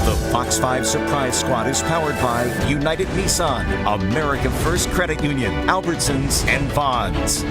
The Fox 5 Surprise Squad is powered by United Nissan, America First Credit Union, Albertsons, and Vons.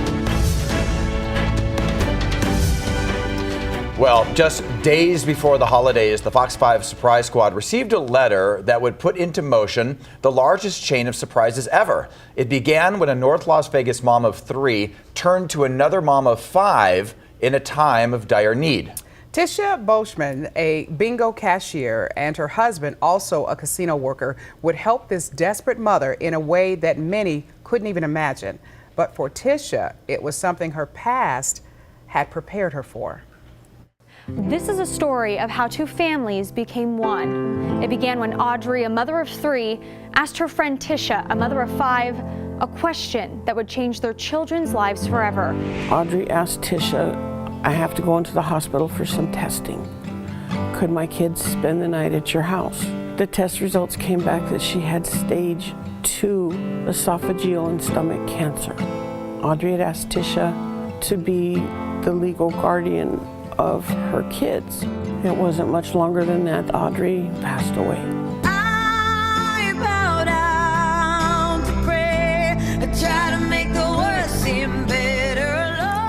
Well, just days before the holidays, the Fox 5 Surprise Squad received a letter that would put into motion the largest chain of surprises ever. It began when a North Las Vegas mom of 3 turned to another mom of 5 in a time of dire need. Tisha Boschman, a bingo cashier, and her husband, also a casino worker, would help this desperate mother in a way that many couldn't even imagine. But for Tisha, it was something her past had prepared her for. This is a story of how two families became one. It began when Audrey, a mother of 3, asked her friend Tisha, a mother of 5, a question that would change their children's lives forever. Audrey asked Tisha, I have to go into the hospital for some testing. Could my kids spend the night at your house? The test results came back that she had stage 2 esophageal and stomach cancer. Audrey had asked Tisha to be the legal guardian of her kids. It wasn't much longer than that, Audrey passed away. I bow down to pray. I try to make the worst seem better.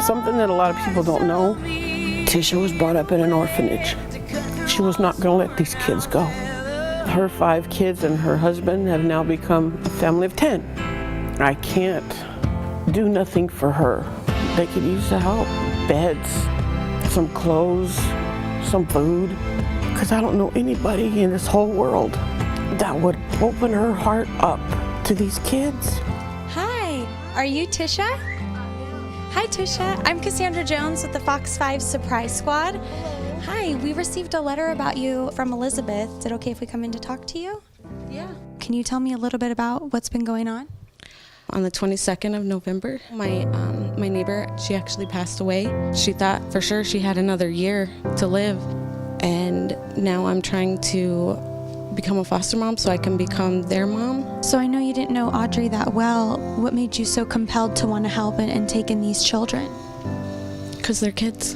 Something that a lot of people don't know, Tisha was brought up in an orphanage. She was not going to let these kids go. Her 5 kids and her husband have now become a family of 10. I can't do nothing for her. They could use the help. Beds, some clothes, some food, because I don't know anybody in this whole world that would open her heart up to these kids. Hi, are you Tisha? Hi Tisha, I'm Cassandra Jones with the Fox 5 Surprise Squad. Hi, we received a letter about you from Elizabeth. Is it okay if we come in to talk to you? Yeah. Can you tell me a little bit about what's been going on? On the 22nd of November, my neighbor, she actually passed away. She thought for sure she had another year to live. And now I'm trying to become a foster mom so I can become their mom. So I know you didn't know Audrey that well. What made you so compelled to want to help and take in these children? Because they're kids.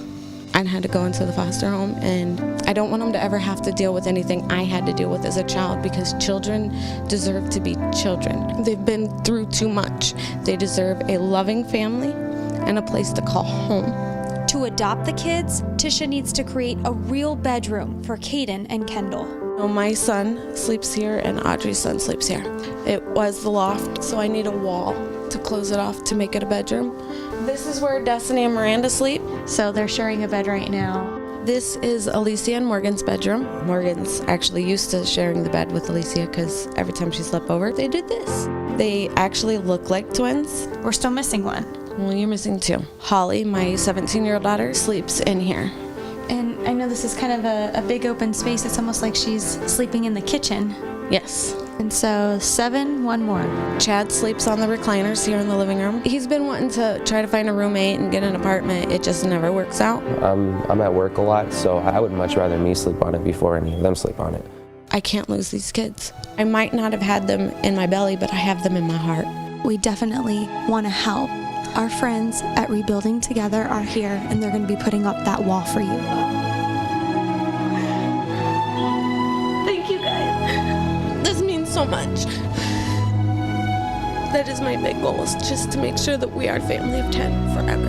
I had to go into the foster home, and I don't want them to ever have to deal with anything I had to deal with as a child, because children deserve to be children. They've been through too much. They deserve a loving family and a place to call home. To adopt the kids, Tisha needs to create a real bedroom for Caden and Kendall. My son sleeps here and Audrey's son sleeps here. It was the loft, so I need a wall to close it off to make it a bedroom. This is where Destiny and Miranda sleep. So they're sharing a bed right now. This is Alicia and Morgan's bedroom. Morgan's actually used to sharing the bed with Alicia because every time she slept over, they did this. They actually look like twins. We're still missing one. Well, you're missing 2. Holly, my 17-year-old daughter, sleeps in here. And I know this is kind of a big open space. It's almost like she's sleeping in the kitchen. Yes. And so 7, 1 more. Chad sleeps on the recliners here in the living room. He's been wanting to try to find a roommate and get an apartment. It just never works out. I'm at work a lot, so I would much rather me sleep on it before any of them sleep on it. I can't lose these kids. I might not have had them in my belly, but I have them in my heart. We definitely want to help. Our friends at Rebuilding Together are here, and they're going to be putting up that wall for you. Thank you, guys. This means so much. That is my big goal, is just to make sure that we are a family of 10 forever.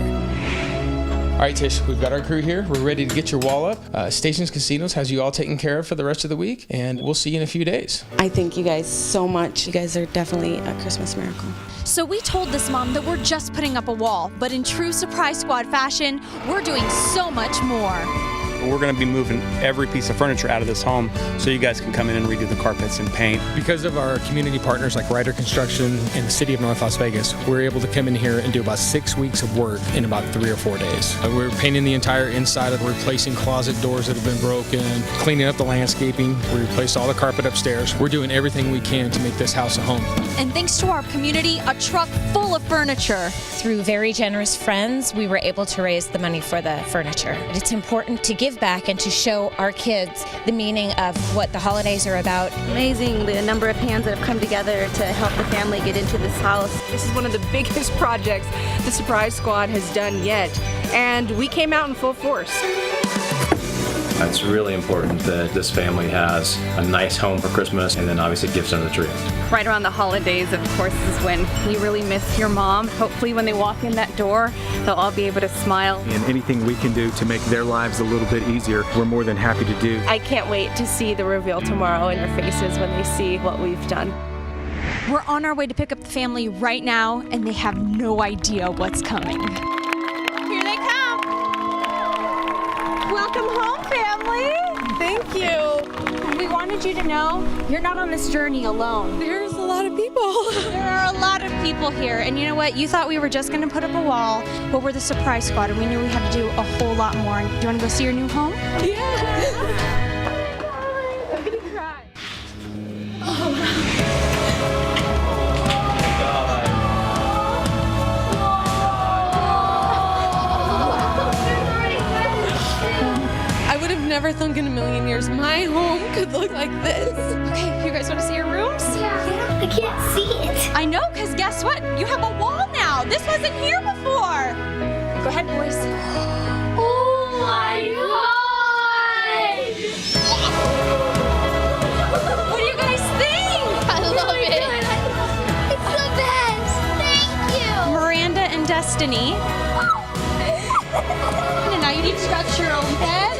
All right, Tish, we've got our crew here. We're ready to get your wall up. Stations Casinos has you all taken care of for the rest of the week, and we'll see you in a few days. I thank you guys so much. You guys are definitely a Christmas miracle. So we told this mom that we're just putting up a wall, but in true Surprise Squad fashion, we're doing so much more. We're going to be moving every piece of furniture out of this home so you guys can come in and redo the carpets and paint. Because of our community partners like Ryder Construction and the City of North Las Vegas, we're able to come in here and do about 6 weeks of work in about 3 or 4 days. We're painting the entire inside of, replacing closet doors that have been broken, cleaning up the landscaping. We replaced all the carpet upstairs. We're doing everything we can to make this house a home. And thanks to our community, a truck full of furniture. Through very generous friends, we were able to raise the money for the furniture. It's important to give back and to show our kids the meaning of what the holidays are about. Amazing the number of hands that have come together to help the family get into this house. This is one of the biggest projects the Surprise Squad has done yet, and we came out in full force. It's really important that this family has a nice home for Christmas and then obviously gifts under the tree. Right around the holidays, of course, is when you really miss your mom. Hopefully when they walk in that door, they'll all be able to smile. And anything we can do to make their lives a little bit easier, we're more than happy to do. I can't wait to see the reveal tomorrow in their faces when they see what we've done. We're on our way to pick up the family right now, and they have no idea what's coming. Here they come. Welcome home, family. Thank you. We wanted you to know you're not on this journey alone. There's a lot of people. There are a lot of people here, and you know what? You thought we were just going to put up a wall, but we're the surprise squad, and we knew we had to do a whole lot more. Do you want to go see your new home? Yeah. I'm going to cry. I would have never thunk in a million years my home could look like this. Okay, you guys want to see your rooms? Yeah, I can't see it. I know, because guess what? You have a wall now. This wasn't here before. Go ahead, boys. Oh my God! What do you guys think? I love it. It's the best. Thank you. Miranda and Destiny. And now you need to scratch your own bed.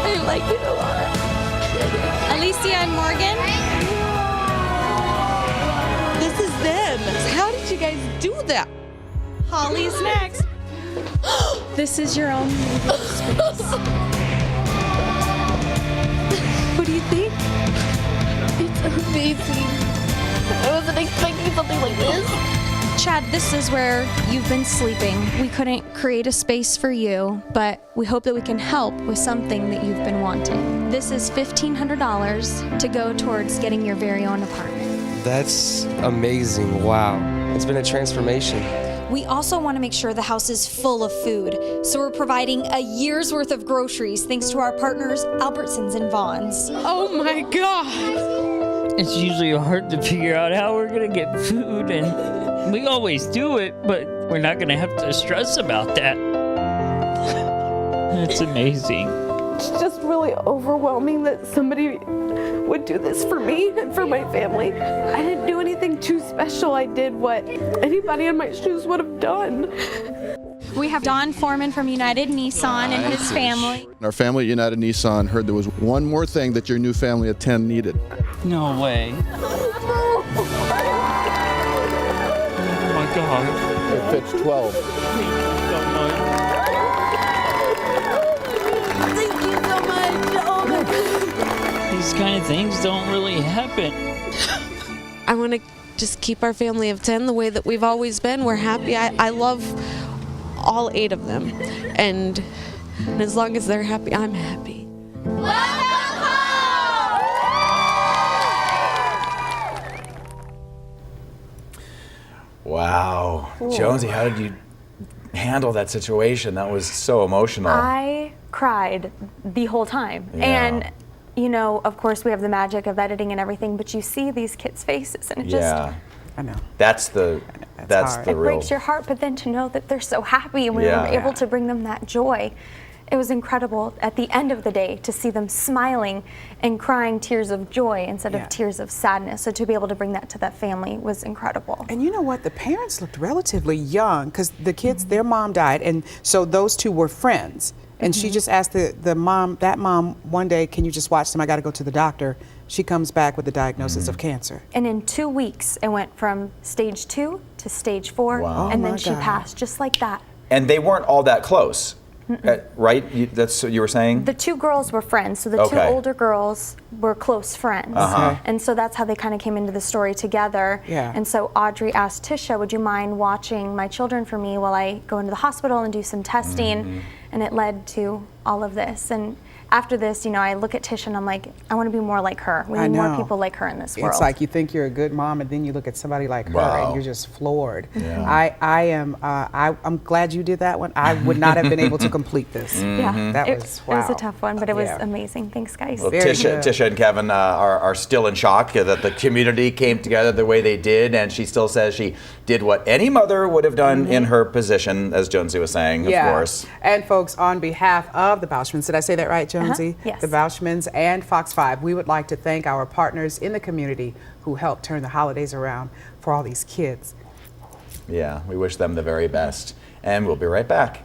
I like it a lot. Alicia and Morgan. This is them. How did you guys do that? Holly's next. This is your own movie space. What do you think? It's amazing. I wasn't expecting something like this. Chad, this is where you've been sleeping. We couldn't create a space for you, but we hope that we can help with something that you've been wanting. This is $1,500 to go towards getting your very own apartment. That's amazing. Wow. It's been a transformation. We also want to make sure the house is full of food, so we're providing a year's worth of groceries thanks to our partners, Albertsons and Vons. Oh my God. It's usually hard to figure out how we're gonna get food, and we always do it, but we're not gonna have to stress about that. It's amazing. It's just really overwhelming that somebody would do this for me and for my family. I didn't do anything too special. I did what anybody in my shoes would have done. We have Don Foreman from United Nissan and his family. Our family at United Nissan heard there was one more thing that your new family of 10 needed. No way. Oh my God. It fits 12. Thank you so much. Oh my God. These kind of things don't really happen. I want to just keep our family of 10 the way that we've always been. We're happy. I love all 8 of them. And as long as they're happy, I'm happy. Wow. Jonesy, how did you handle that situation? That was so emotional. I cried the whole time. Yeah. And, you know, of course we have the magic of editing and everything, but you see these kids' faces and it just... I know. That's the It real... breaks your heart, but then to know that they're so happy and we were able to bring them that joy. It was incredible at the end of the day to see them smiling and crying tears of joy instead of tears of sadness. So to be able to bring that to that family was incredible. And you know what? The parents looked relatively young because the kids, their mom died, and so those two were friends. And she just asked that mom one day, can you just watch them? I got to go to the doctor. She comes back with the diagnosis of cancer. And in 2 weeks, it went from stage 2 to stage 4, Wow. and Oh then my she God. passed just like that. And they weren't all that close, right? That's what you were saying? The 2 girls were friends, so the 2 older girls were close friends. And so that's how they kind of came into the story together. Yeah. And so Audrey asked Tisha, would you mind watching my children for me while I go into the hospital and do some testing? And it led to all of this. And after this, you know, I look at Tisha and I'm like, I want to be more like her. We need more people like her in this world. It's like you think you're a good mom, and then you look at somebody like her, and you're just floored. Yeah. I'm glad you did that one. I would not have been able to complete this. Yeah, That it was wow. was a tough one, but it was amazing. Thanks, guys. Well, Tisha and Kevin are still in shock that the community came together the way they did, and she still says she did what any mother would have done in her position, as Jonesy was saying, of course. And folks, on behalf of the Bauschmans, did I say that right, Jonesy, Yes. the Bauschmans, and Fox 5. We would like to thank our partners in the community who helped turn the holidays around for all these kids. Yeah, we wish them the very best. And we'll be right back.